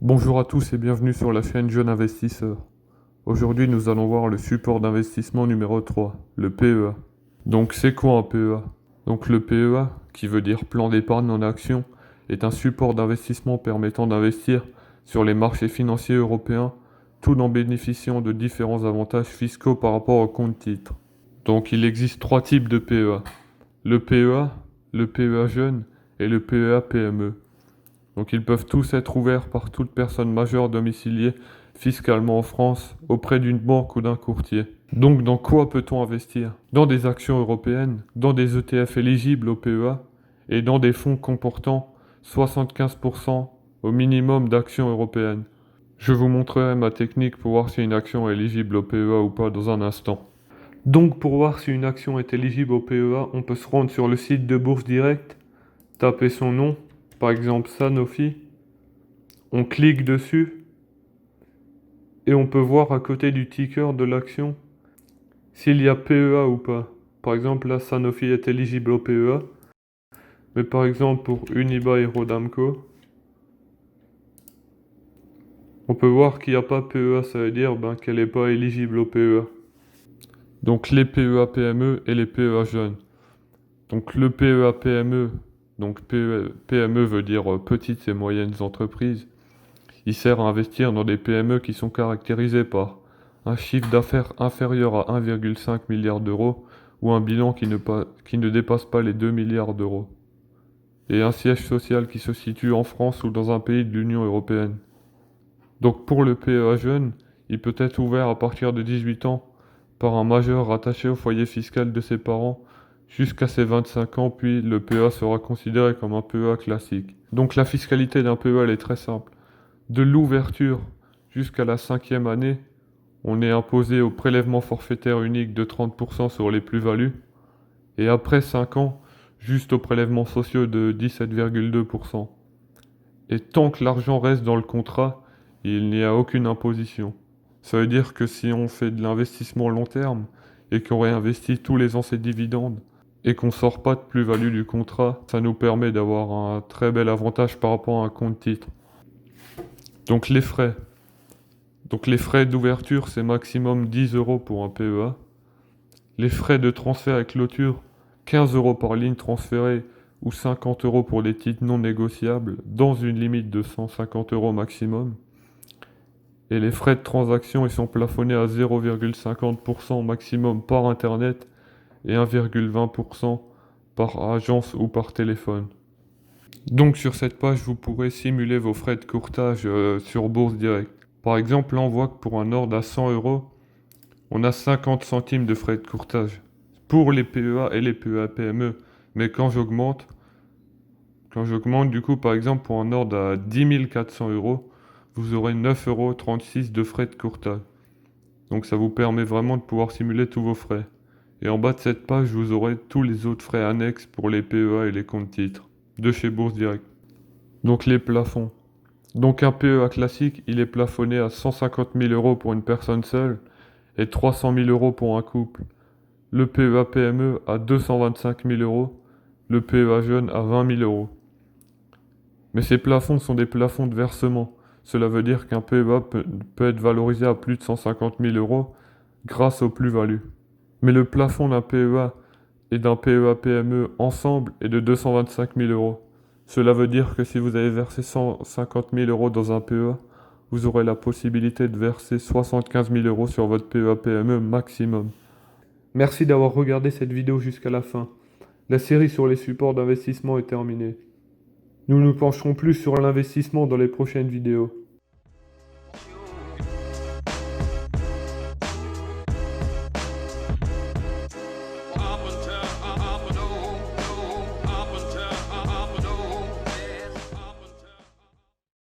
Bonjour à tous et bienvenue sur la chaîne Jeune Investisseur. Aujourd'hui, nous allons voir le support d'investissement numéro 3, le PEA. Donc, c'est quoi un PEA? Donc, le PEA, qui veut dire plan d'épargne en action, est un support d'investissement permettant d'investir sur les marchés financiers européens, tout en bénéficiant de différents avantages fiscaux par rapport au compte titre. Donc, il existe trois types de PEA. Le PEA, le PEA jeune et le PEA PME. Donc ils peuvent tous être ouverts par toute personne majeure domiciliée fiscalement en France auprès d'une banque ou d'un courtier. Donc dans quoi peut-on investir? Dans des actions européennes, dans des ETF éligibles au PEA et dans des fonds comportant 75% au minimum d'actions européennes. Je vous montrerai ma technique pour voir si une action est éligible au PEA ou pas dans un instant. Donc pour voir si une action est éligible au PEA, on peut se rendre sur le site de Bourse Direct, taper son nom, par exemple Sanofi, on clique dessus et on peut voir à côté du ticker de l'action s'il y a PEA ou pas. Par exemple, là, Sanofi est éligible au PEA, mais par exemple pour Unibail Rodamco, on peut voir qu'il n'y a pas PEA, ça veut dire qu'elle n'est pas éligible au PEA. Donc les PEA PME et les PEA jeunes. Donc le PEA PME, donc PME veut dire petites et moyennes entreprises. Il sert à investir dans des PME qui sont caractérisées par un chiffre d'affaires inférieur à 1,5 milliard d'euros ou un bilan qui ne dépasse pas les 2 milliards d'euros, et un siège social qui se situe en France ou dans un pays de l'Union européenne. Donc pour le PEA jeune, il peut être ouvert à partir de 18 ans par un majeur rattaché au foyer fiscal de ses parents jusqu'à ses 25 ans, puis le PEA sera considéré comme un PEA classique. Donc la fiscalité d'un PEA elle est très simple. De l'ouverture jusqu'à la 5e année, on est imposé au prélèvement forfaitaire unique de 30% sur les plus-values, et après 5 ans, juste aux prélèvements sociaux de 17,2%. Et tant que l'argent reste dans le contrat, il n'y a aucune imposition. Ça veut dire que si on fait de l'investissement long terme, et qu'on réinvestit tous les ans ses dividendes, et qu'on sort pas de plus-value du contrat, ça nous permet d'avoir un très bel avantage par rapport à un compte titre. Donc les frais. Donc les frais d'ouverture, c'est maximum 10 euros pour un PEA. Les frais de transfert et clôture, 15 euros par ligne transférée ou 50 euros pour les titres non négociables, dans une limite de 150 euros maximum. Et les frais de transaction, ils sont plafonnés à 0,50% maximum par Internet et 1,20% par agence ou par téléphone. Donc sur cette page, vous pourrez simuler vos frais de courtage sur Bourse Direct. Par exemple, là on voit que pour un ordre à 100 euros, on a 50 centimes de frais de courtage pour les PEA et les PEA PME. Mais quand j'augmente du coup par exemple pour un ordre à 10 400 euros, vous aurez 9,36 € de frais de courtage. Donc ça vous permet vraiment de pouvoir simuler tous vos frais. Et en bas de cette page, vous aurez tous les autres frais annexes pour les PEA et les comptes titres de chez Bourse Direct. Donc les plafonds. Donc un PEA classique, il est plafonné à 150 000 euros pour une personne seule et 300 000 euros pour un couple. Le PEA PME à 225 000 euros, le PEA jeune à 20 000 euros. Mais ces plafonds sont des plafonds de versement. Cela veut dire qu'un PEA peut être valorisé à plus de 150 000 euros grâce aux plus-values. Mais le plafond d'un PEA et d'un PEA PME ensemble est de 225 000 euros. Cela veut dire que si vous avez versé 150 000 euros dans un PEA, vous aurez la possibilité de verser 75 000 euros sur votre PEA PME maximum. Merci d'avoir regardé cette vidéo jusqu'à la fin. La série sur les supports d'investissement est terminée. Nous nous pencherons plus sur l'investissement dans les prochaines vidéos.